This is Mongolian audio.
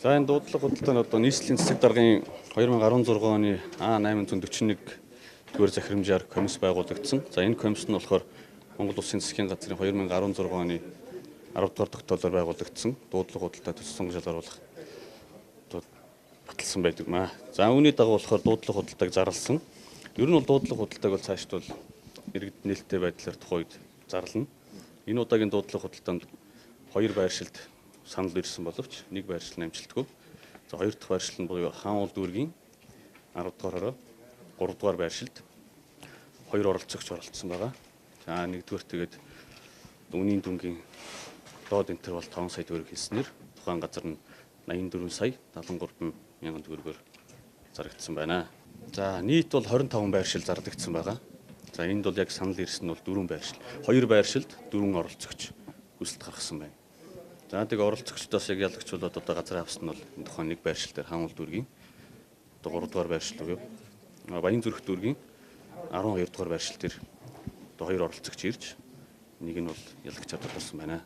За энэ дуудлага худалдаанд одоо нийслэлийн засаг даргын 2016 оны А841 дугаар захирамжаар комисс байгуулагдсан. За энэ комисс нь болохоор Монгол Улсын засгийн газрын 2016 оны 10 дугаар тогтоолоор байгуулагдсан дуудлага худалдаа төсөл сонгож оруулах баталсан байдаг маа. За үүний дагуу болохоор дуудлага худалдааг зарласан. Ер нь бол дуудлага худалдааг бол цаашд бол иргэд нээлттэй байдлаар тухайд зарлана. Энэ удаагийн дуудлага худалдаанд 2 байршилд санал ирсэн боловч нэг байршил намжилтгүй. За 2 дахь байршил нь буюу хаан уул дүүргийн 10 дугаар хороо 3 дугаар байршилд 2 оролцогч оролцсон байгаа. За 1-р тэгээд үнийн дүнгийн доод интервал 5 сая төгрөг хэлснээр тухайн газар нь 84 сая 73 мянган төгрөгөөр зарагдсан байна. За нийт бол 25 байршил зарлагдсан байгаа. За энд бол яг санал ирсэн нь бол 4 байршил. 2 байршилд 4 оролцогч хүсэлт гаргасан байна. За тэг оролцогчдоос яг ялагчулаад одоо газар авсан нь бол энэ тухайн нэг байршил дээр хаан уул дүүргийн одоо 3 дугаар байршил буюу Баян зүрх дүүргийн 12 дугаар байршил дээр одоо 2 оролцогч ирж нэг нь бол ялагчаар тодорсон байна.